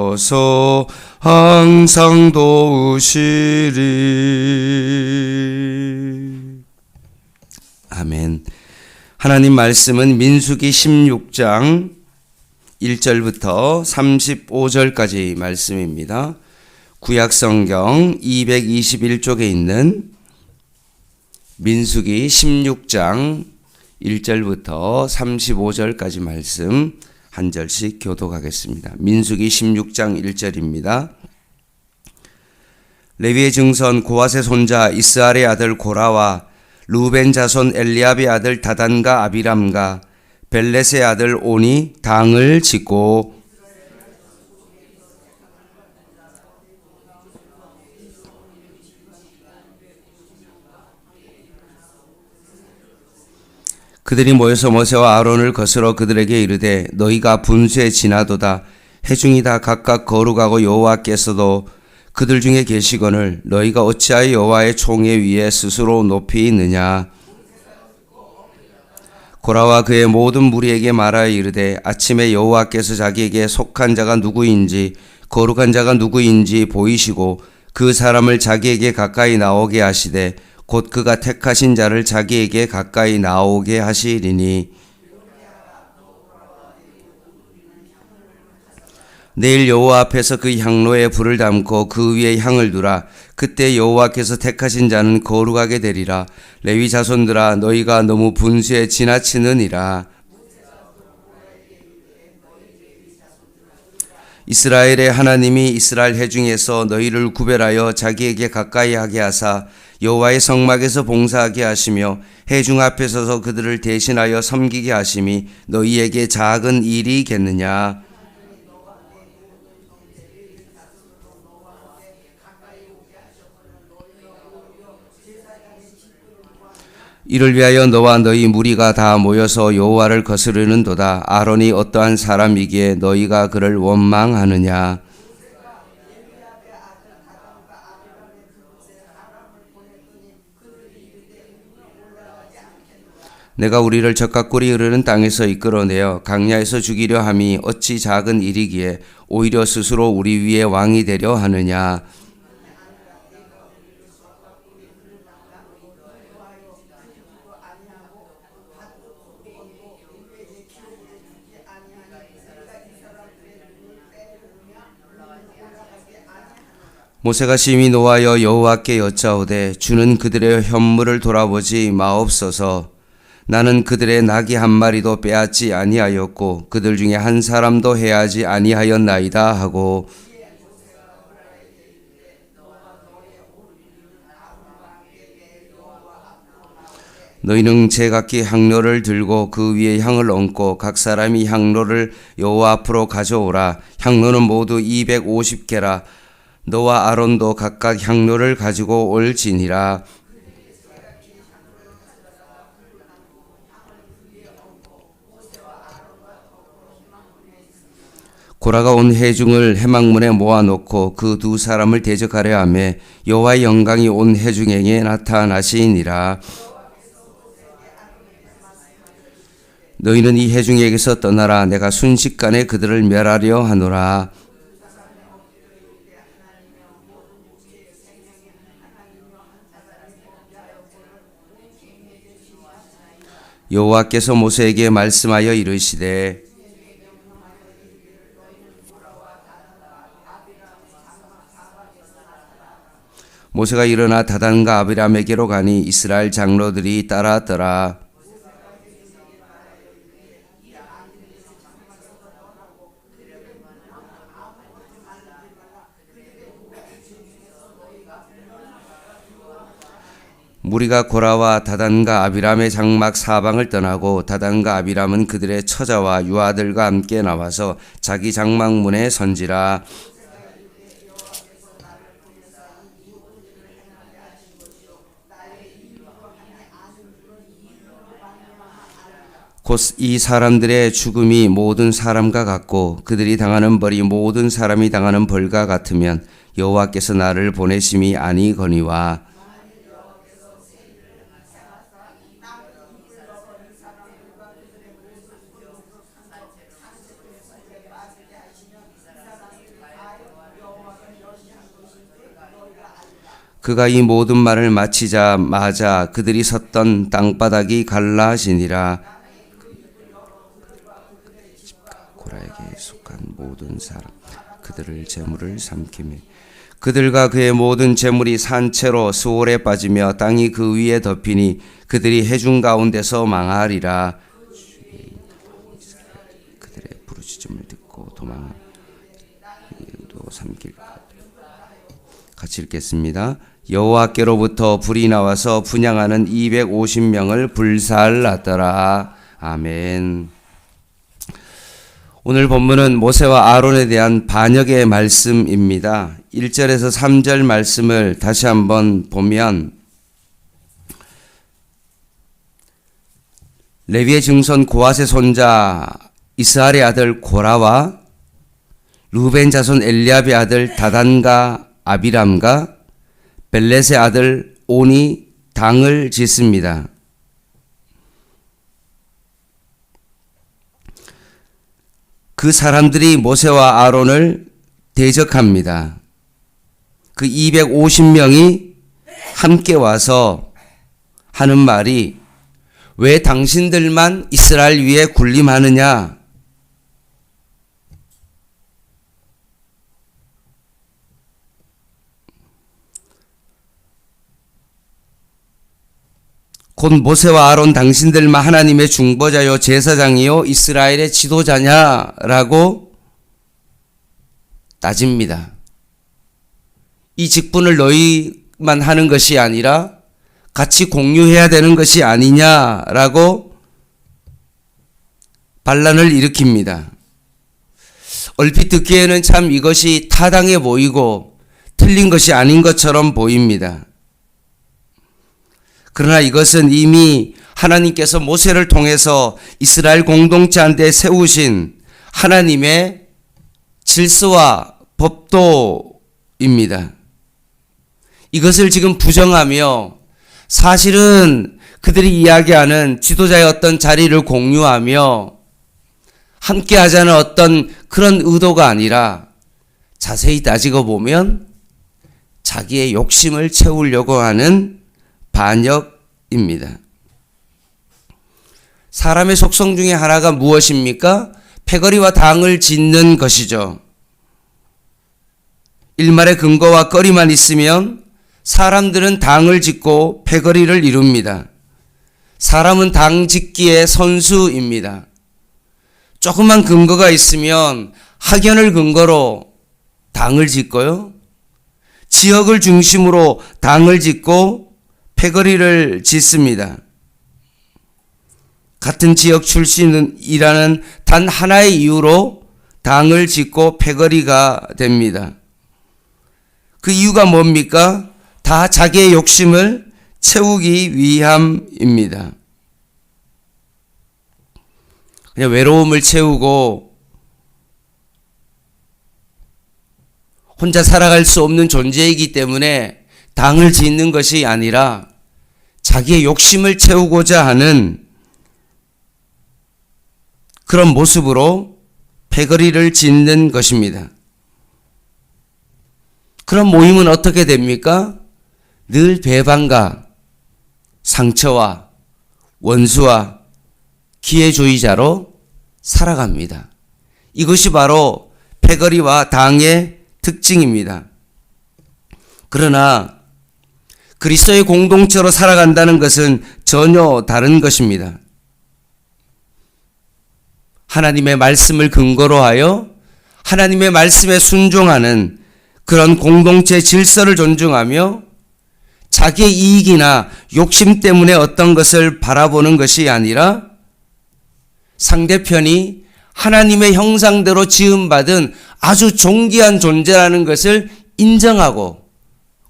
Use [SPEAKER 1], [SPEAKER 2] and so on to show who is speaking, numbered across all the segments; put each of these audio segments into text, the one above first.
[SPEAKER 1] 어서 항상 도우시리. 아멘. 하나님 말씀은 민수기 16장 1절부터 35절까지 말씀입니다. 구약성경 221쪽에 있는 민수기 16장 1절부터 35절까지 말씀 한 절씩 교독하겠습니다. 민수기 16장 1절입니다. 레위의 증손 고핫의 손자 이스할의 아들 고라와 루벤 자손 엘리압의 아들 다단과 아비람과 벨렛의 아들 온이 당을 짓고 그들이 모여서 모세와 아론을 거스러 그들에게 이르되 너희가 분수에 지나도다. 회중이 다 각각 거룩하고 여호와께서도 그들 중에 계시거늘 너희가 어찌하여 여호와의 총회 위에 스스로 높이 있느냐. 고라와 그의 모든 무리에게 말하여 이르되 아침에 여호와께서 자기에게 속한 자가 누구인지 거룩한 자가 누구인지 보이시고 그 사람을 자기에게 가까이 나오게 하시되 곧 그가 택하신 자를 자기에게 가까이 나오게 하시리니 내일 여호와 앞에서 그 향로에 불을 담고 그 위에 향을 두라. 그때 여호와께서 택하신 자는 거룩하게 되리라. 레위 자손들아 너희가 너무 분수에 지나치느니라. 이스라엘의 하나님이 이스라엘 회중에서 너희를 구별하여 자기에게 가까이 하게 하사 여호와의 성막에서 봉사하게 하시며 회중 앞에 서서 그들을 대신하여 섬기게 하심이 너희에게 작은 일이겠느냐. 이를 위하여 너와 너희 무리가 다 모여서 여호와를 거스르는도다. 아론이 어떠한 사람이기에 너희가 그를 원망하느냐. 내가 우리를 적각 꿀이 흐르는 땅에서 이끌어내어 강야에서 죽이려 함이 어찌 작은 일이기에 오히려 스스로 우리 위에 왕이 되려 하느냐. 모세가 심히 노하여 여호와께 여짜오되 주는 그들의 현물을 돌아보지 마옵소서. 나는 그들의 나귀 한 마리도 빼앗지 아니하였고 그들 중에 한 사람도 해하지 아니하였나이다 하고 너희는 제각기 향로를 들고 그 위에 향을 얹고 각 사람이 향로를 여호와 앞으로 가져오라. 향로는 모두 250개라. 너와 아론도 각각 향로를 가지고 올지니라. 고라가 온 회중을 회막문에 모아놓고 그 두 사람을 대적하려 하며 여호와의 영광이 온 회중에게 나타나시니라. 너희는 이 회중에게서 떠나라. 내가 순식간에 그들을 멸하려 하노라. 여호와께서 모세에게 말씀하여 이르시되 모세가 일어나 다단과 아비람에게로 가니 이스라엘 장로들이 따랐더라. 무리가 고라와 다단과 아비람의 장막 사방을 떠나고 다단과 아비람은 그들의 처자와 유아들과 함께 나와서 자기 장막문에 선지라. 곧 이 사람들의 죽음이 모든 사람과 같고 그들이 당하는 벌이 모든 사람이 당하는 벌과 같으면 여호와께서 나를 보내심이 아니거니와 그가 이 모든 말을 마치자마자 그들이 섰던 땅바닥이 갈라지니라. 고라에게 속한 모든 사람 그들을 제물을 삼키며 그들과 그의 모든 제물이 산채로 수월에 빠지며 땅이 그 위에 덮이니 그들이 해중 가운데서 망하리라. 그들의 부르짖음을 듣고 도망하도 삼킬 것. 같이 읽겠습니다. 여호와께로부터 불이 나와서 분향하는 250명을 불살랐더라. 아멘. 오늘 본문은 모세와 아론에 대한 반역의 말씀입니다. 1절에서 3절 말씀을 다시 한번 보면 레위의 증손 고핫의 손자 이스할의 아들 고라와 루벤 자손 엘리압의 아들 다단과 아비람과 벨렛의 아들 온이 당을 짓습니다. 그 사람들이 모세와 아론을 대적합니다. 그 250명이 함께 와서 하는 말이 왜 당신들만 이스라엘 위에 군림하느냐? 곧 모세와 아론 당신들만 하나님의 중보자요 제사장이요 이스라엘의 지도자냐라고 따집니다. 이 직분을 너희만 하는 것이 아니라 같이 공유해야 되는 것이 아니냐라고 반란을 일으킵니다. 얼핏 듣기에는 참 이것이 타당해 보이고 틀린 것이 아닌 것처럼 보입니다. 그러나 이것은 이미 하나님께서 모세를 통해서 이스라엘 공동체한테 세우신 하나님의 질서와 법도입니다. 이것을 지금 부정하며 사실은 그들이 이야기하는 지도자의 어떤 자리를 공유하며 함께 하자는 어떤 그런 의도가 아니라 자세히 따지고 보면 자기의 욕심을 채우려고 하는 반역입니다. 사람의 속성 중에 하나가 무엇입니까? 패거리와 당을 짓는 것이죠. 일말의 근거와 거리만 있으면 사람들은 당을 짓고 패거리를 이룹니다. 사람은 당 짓기의 선수입니다. 조그만 근거가 있으면 학연을 근거로 당을 짓고요. 지역을 중심으로 당을 짓고 패거리를 짓습니다. 같은 지역 출신이라는 단 하나의 이유로 당을 짓고 패거리가 됩니다. 그 이유가 뭡니까? 다 자기의 욕심을 채우기 위함입니다. 그냥 외로움을 채우고 혼자 살아갈 수 없는 존재이기 때문에 당을 짓는 것이 아니라 자기의 욕심을 채우고자 하는 그런 모습으로 패거리를 짓는 것입니다. 그런 모임은 어떻게 됩니까? 늘 배반과 상처와 원수와 기회주의자로 살아갑니다. 이것이 바로 패거리와 당의 특징입니다. 그러나 그리스도의 공동체로 살아간다는 것은 전혀 다른 것입니다. 하나님의 말씀을 근거로 하여 하나님의 말씀에 순종하는 그런 공동체 질서를 존중하며 자기의 이익이나 욕심 때문에 어떤 것을 바라보는 것이 아니라 상대편이 하나님의 형상대로 지음받은 아주 존귀한 존재라는 것을 인정하고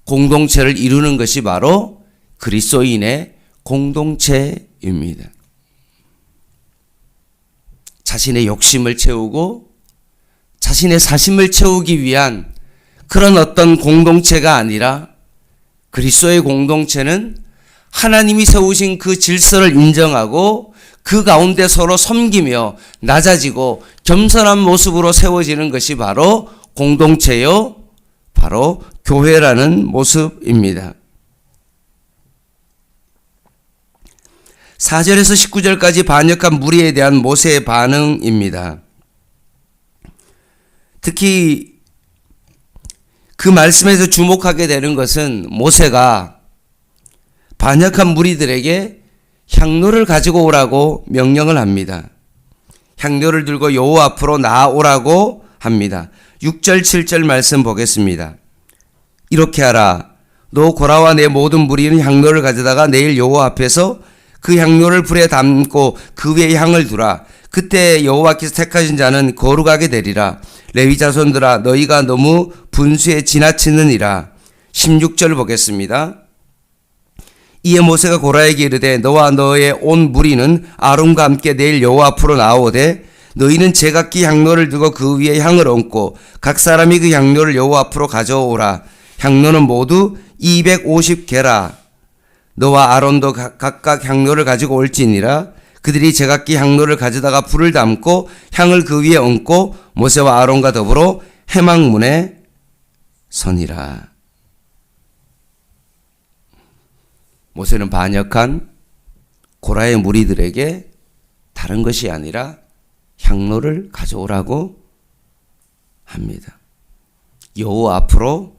[SPEAKER 1] 공동체를 이루는 것이 바로 그리스도인의 공동체입니다. 자신의 욕심을 채우고 자신의 사심을 채우기 위한 그런 어떤 공동체가 아니라 그리스도의 공동체는 하나님이 세우신 그 질서를 인정하고 그 가운데 서로 섬기며 낮아지고 겸손한 모습으로 세워지는 것이 바로 공동체요, 바로 바로 교회라는 모습입니다. 4절에서 19절까지 반역한 무리에 대한 모세의 반응입니다. 특히 그 말씀에서 주목하게 되는 것은 모세가 반역한 무리들에게 향로를 가지고 오라고 명령을 합니다. 향로를 들고 여호와 앞으로 나아오라고 합니다. 6절 7절 말씀 보겠습니다. 이렇게 하라. 너 고라와 내 모든 무리는 향로를 가져다가 내일 여호와 앞에서 그 향로를 불에 담고 그 위에 향을 두라. 그때 여호와께서 택하신 자는 거룩하게 되리라. 레위 자손들아 너희가 너무 분수에 지나치느니라. 16절 보겠습니다. 이에 모세가 고라에게 이르되 너와 너의 온 무리는 아론과 함께 내일 여호와 앞으로 나오되 너희는 제각기 향로를 들고 그 위에 향을 얹고 각 사람이 그 향로를 여호와 앞으로 가져오라. 향로는 모두 250개라. 너와 아론도 각각 향로를 가지고 올지니라. 그들이 제각기 향로를 가져다가 불을 담고 향을 그 위에 얹고 모세와 아론과 더불어 회막문에 서니라. 모세는 반역한 고라의 무리들에게 다른 것이 아니라 향로를 가져오라고 합니다. 여호와 앞으로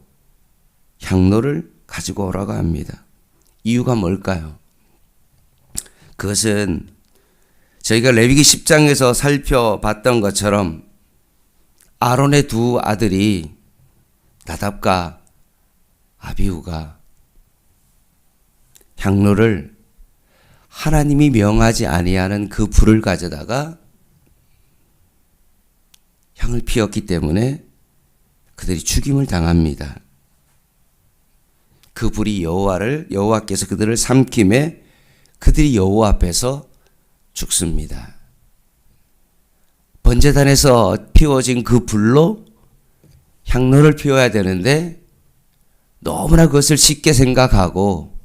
[SPEAKER 1] 향로를 가지고 오라고 합니다. 이유가 뭘까요? 그것은 저희가 레위기 10장에서 살펴봤던 것처럼 아론의 두 아들이 나답과 아비후가 향로를 하나님이 명하지 아니하는 그 불을 가져다가 향을 피웠기 때문에 그들이 죽임을 당합니다. 그 불이 여호와께서 그들을 삼킴에 그들이 여호와 앞에서 죽습니다. 번제단에서 피워진 그 불로 향로를 피워야 되는데 너무나 그것을 쉽게 생각하고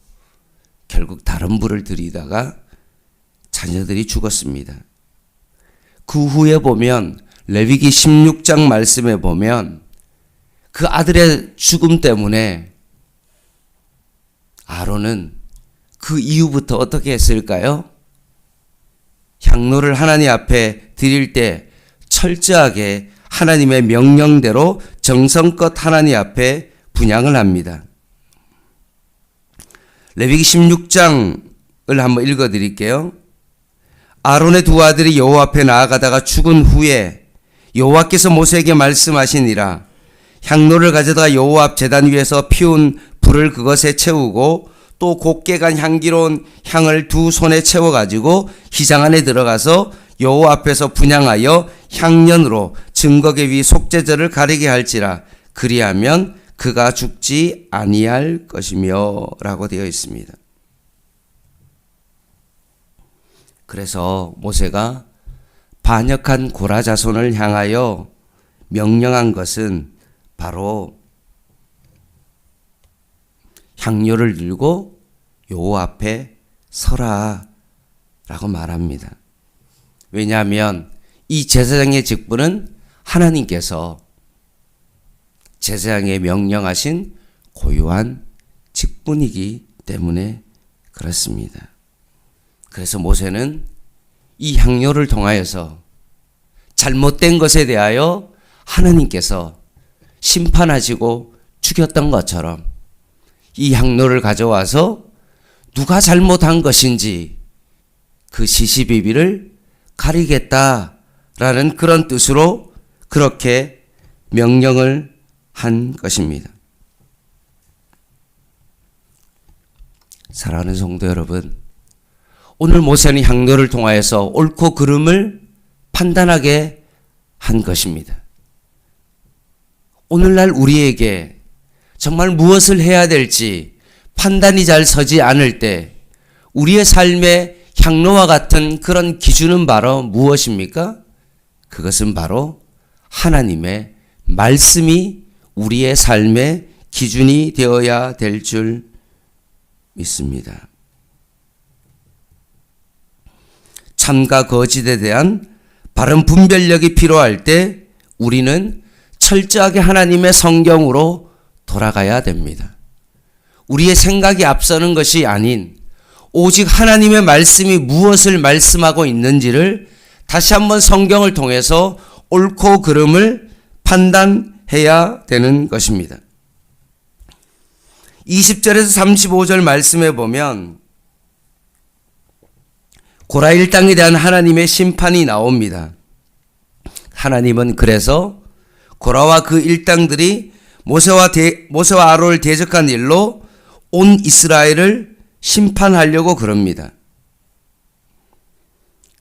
[SPEAKER 1] 결국 다른 불을 들이다가 자녀들이 죽었습니다. 그 후에 보면 레위기 16장 말씀에 보면 그 아들의 죽음 때문에 아론은 그 이후부터 어떻게 했을까요? 향로를 하나님 앞에 드릴 때 철저하게 하나님의 명령대로 정성껏 하나님 앞에 분향을 합니다. 레위기 16장을 한번 읽어드릴게요. 아론의 두 아들이 여호와 앞에 나아가다가 죽은 후에 여호와께서 모세에게 말씀하시니라. 향로를 가져다가 여호와 앞 제단 위에서 피운 불을 그것에 채우고 또 곱게 간 향기로운 향을 두 손에 채워가지고 휘장 안에 들어가서 여호와 앞에서 분향하여 향년으로 증거계 위 속죄제를 가리게 할지라. 그리하면 그가 죽지 아니할 것이며 라고 되어 있습니다. 그래서 모세가 반역한 고라 자손을 향하여 명령한 것은 바로 향료를 들고 여호와 앞에 서라 라고 말합니다. 왜냐하면 이 제사장의 직분은 하나님께서 제사장에 명령하신 고유한 직분이기 때문에 그렇습니다. 그래서 모세는 이 향료를 통하여서 잘못된 것에 대하여 하나님께서 심판하시고 죽였던 것처럼 이 향로를 가져와서 누가 잘못한 것인지 그 시시비비를 가리겠다라는 그런 뜻으로 그렇게 명령을 한 것입니다. 사랑하는 성도 여러분, 오늘 모세는 향로를 통하여서 옳고 그름을 판단하게 한 것입니다. 오늘날 우리에게 정말 무엇을 해야 될지 판단이 잘 서지 않을 때 우리의 삶의 향로와 같은 그런 기준은 바로 무엇입니까? 그것은 바로 하나님의 말씀이 우리의 삶의 기준이 되어야 될 줄 믿습니다. 참과 거짓에 대한 바른 분별력이 필요할 때 우리는 철저하게 하나님의 성경으로 돌아가야 됩니다. 우리의 생각이 앞서는 것이 아닌 오직 하나님의 말씀이 무엇을 말씀하고 있는지를 다시 한번 성경을 통해서 옳고 그름을 판단해야 되는 것입니다. 20절에서 35절 말씀에 보면 고라 일당에 대한 하나님의 심판이 나옵니다. 하나님은 그래서 고라와 그 일당들이 모세와 아론을 대적한 일로 온 이스라엘을 심판하려고 그럽니다.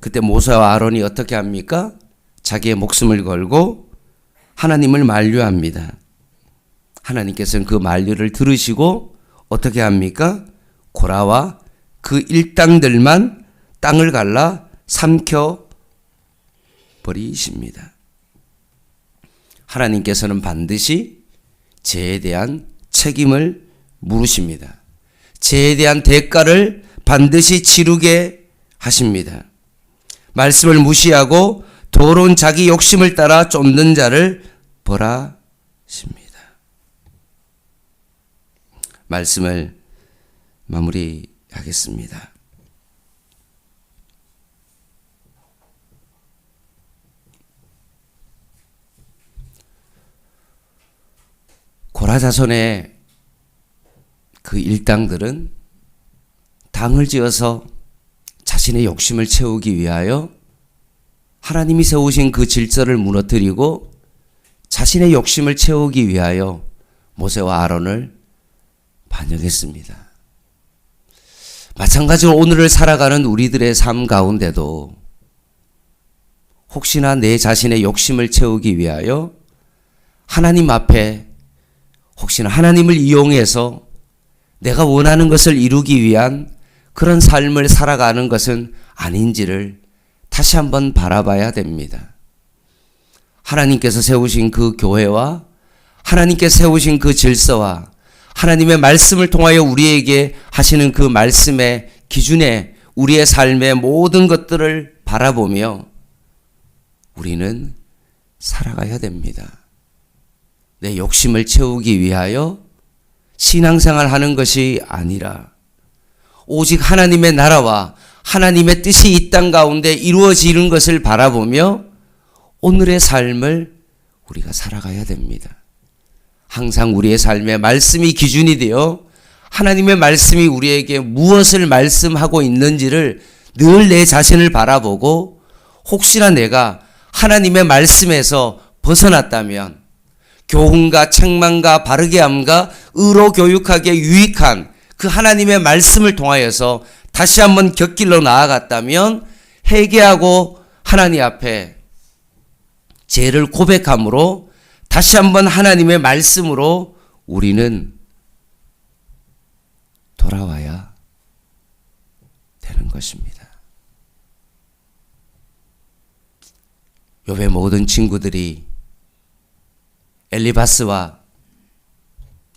[SPEAKER 1] 그때 모세와 아론이 어떻게 합니까? 자기의 목숨을 걸고 하나님을 만류합니다. 하나님께서는 그 만류를 들으시고 어떻게 합니까? 고라와 그 일당들만 땅을 갈라 삼켜 버리십니다. 하나님께서는 반드시 죄에 대한 책임을 물으십니다. 죄에 대한 대가를 반드시 치르게 하십니다. 말씀을 무시하고 더러운 자기 욕심을 따라 쫓는 자를 벌하십니다. 말씀을 마무리하겠습니다. 고라 자손의 그 일당들은 당을 지어서 자신의 욕심을 채우기 위하여 하나님이 세우신 그 질서를 무너뜨리고 자신의 욕심을 채우기 위하여 모세와 아론을 반역했습니다. 마찬가지로 오늘을 살아가는 우리들의 삶 가운데도 혹시나 내 자신의 욕심을 채우기 위하여 하나님 앞에 혹시나 하나님을 이용해서 내가 원하는 것을 이루기 위한 그런 삶을 살아가는 것은 아닌지를 다시 한번 바라봐야 됩니다. 하나님께서 세우신 그 교회와 하나님께서 세우신 그 질서와 하나님의 말씀을 통하여 우리에게 하시는 그 말씀의 기준에 우리의 삶의 모든 것들을 바라보며 우리는 살아가야 됩니다. 내 욕심을 채우기 위하여 신앙생활 하는 것이 아니라 오직 하나님의 나라와 하나님의 뜻이 이 땅 가운데 이루어지는 것을 바라보며 오늘의 삶을 우리가 살아가야 됩니다. 항상 우리의 삶에 말씀이 기준이 되어 하나님의 말씀이 우리에게 무엇을 말씀하고 있는지를 늘 내 자신을 바라보고 혹시나 내가 하나님의 말씀에서 벗어났다면 교훈과 책망과 바르게 함과 의로 교육하기에 유익한 그 하나님의 말씀을 통하여서 다시 한번 곁길로 나아갔다면 회개하고 하나님 앞에 죄를 고백함으로 다시 한번 하나님의 말씀으로 우리는 돌아와야 되는 것입니다. 욥의 모든 친구들이 엘리바스와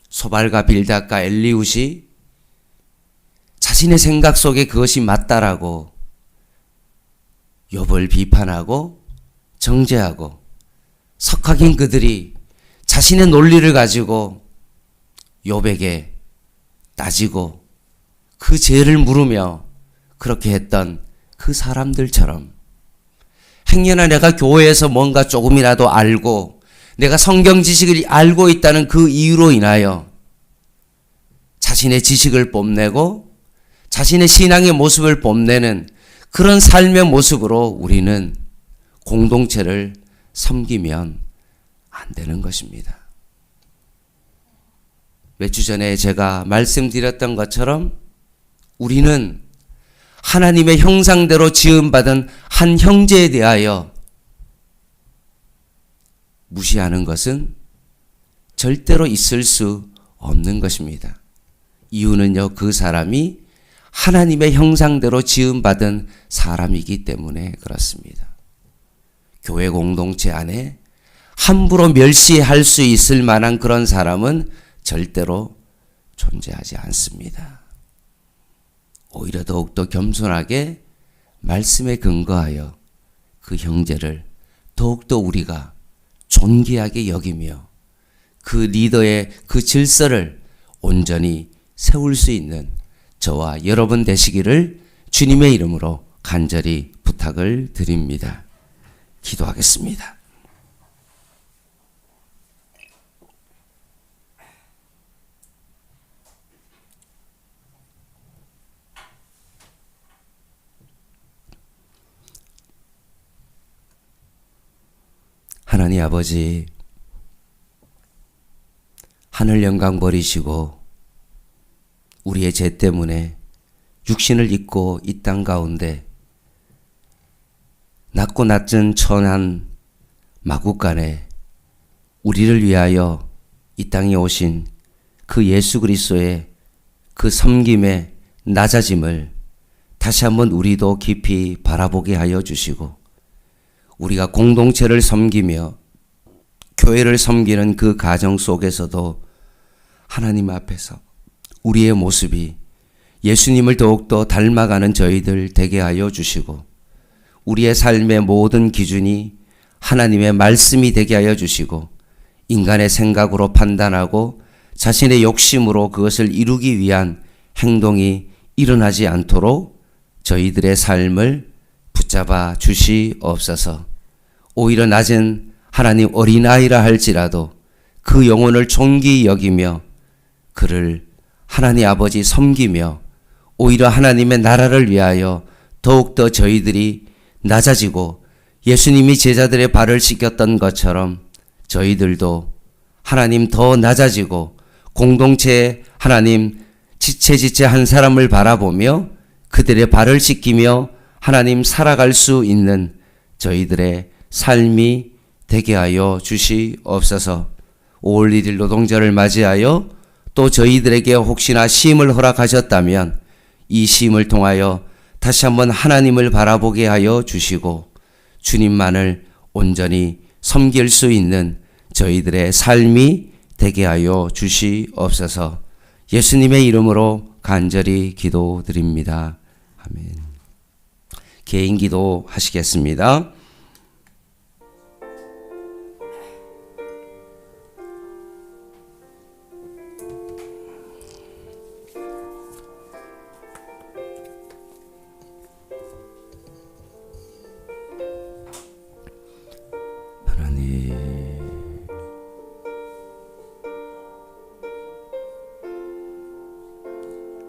[SPEAKER 1] 소발과 빌닷과 엘리웃이 자신의 생각 속에 그것이 맞다라고 욥을 비판하고 정죄하고 석학인 그들이 자신의 논리를 가지고 욥에게 따지고 그 죄를 물으며 그렇게 했던 그 사람들처럼 행여나 내가 교회에서 뭔가 조금이라도 알고 내가 성경 지식을 알고 있다는 그 이유로 인하여 자신의 지식을 뽐내고 자신의 신앙의 모습을 뽐내는 그런 삶의 모습으로 우리는 공동체를 섬기면 안 되는 것입니다. 몇 주 전에 제가 말씀드렸던 것처럼 우리는 하나님의 형상대로 지음받은 한 형제에 대하여 무시하는 것은 절대로 있을 수 없는 것입니다. 이유는요, 그 사람이 하나님의 형상대로 지음받은 사람이기 때문에 그렇습니다. 교회 공동체 안에 함부로 멸시할 수 있을 만한 그런 사람은 절대로 존재하지 않습니다. 오히려 더욱더 겸손하게 말씀에 근거하여 그 형제를 더욱더 우리가 존귀하게 여기며 그 리더의 그 질서를 온전히 세울 수 있는 저와 여러분 되시기를 주님의 이름으로 간절히 부탁을 드립니다. 기도하겠습니다. 하나님 아버지, 하늘 영광 버리시고 우리의 죄 때문에 육신을 입고 이 땅 가운데 낮고 낮은 천한 마국간에 우리를 위하여 이 땅에 오신 그 예수 그리스도의 그 섬김의 낮아짐을 다시 한번 우리도 깊이 바라보게 하여 주시고, 우리가 공동체를 섬기며 교회를 섬기는 그 가정 속에서도 하나님 앞에서 우리의 모습이 예수님을 더욱더 닮아가는 저희들 되게 하여 주시고, 우리의 삶의 모든 기준이 하나님의 말씀이 되게 하여 주시고, 인간의 생각으로 판단하고 자신의 욕심으로 그것을 이루기 위한 행동이 일어나지 않도록 저희들의 삶을 붙잡아 주시옵소서. 오히려 낮은 하나님 어린아이라 할지라도 그 영혼을 존귀 여기며 그를 하나님 아버지 섬기며 오히려 하나님의 나라를 위하여 더욱더 저희들이 낮아지고, 예수님이 제자들의 발을 씻겼던 것처럼 저희들도 하나님 더 낮아지고 공동체에 하나님 지체지체 한 사람을 바라보며 그들의 발을 씻기며 하나님 살아갈 수 있는 저희들의 삶이 되게 하여 주시옵소서. 5월 1일 노동절을 맞이하여 또 저희들에게 혹시나 시임을 허락하셨다면 이 시임을 통하여 다시 한번 하나님을 바라보게 하여 주시고 주님만을 온전히 섬길 수 있는 저희들의 삶이 되게 하여 주시옵소서. 예수님의 이름으로 간절히 기도드립니다. 아멘. 개인 기도 하시겠습니다.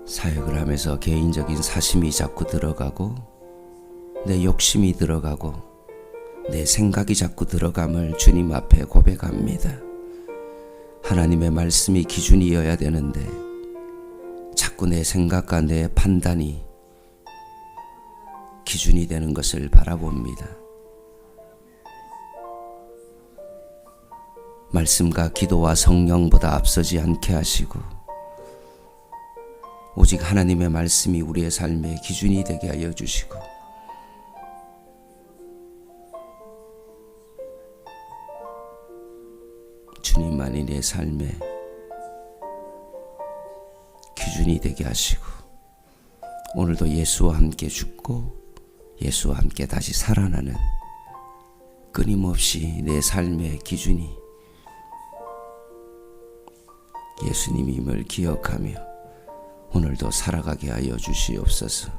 [SPEAKER 1] 사역을 하면서 개인적인 사심이 자꾸 들어가고 내 욕심이 들어가고 내 생각이 자꾸 들어감을 주님 앞에 고백합니다. 하나님의 말씀이 기준이어야 되는데 자꾸 내 생각과 내 판단이 기준이 되는 것을 바라봅니다. 말씀과 기도와 성령보다 앞서지 않게 하시고 오직 하나님의 말씀이 우리의 삶의 기준이 되게 하여 주시고, 주님만이 내 삶의 기준이 되게 하시고, 오늘도 예수와 함께 죽고 예수와 함께 다시 살아나는 끊임없이 내 삶의 기준이 예수님임을 기억하며 오늘도 살아가게 하여 주시옵소서.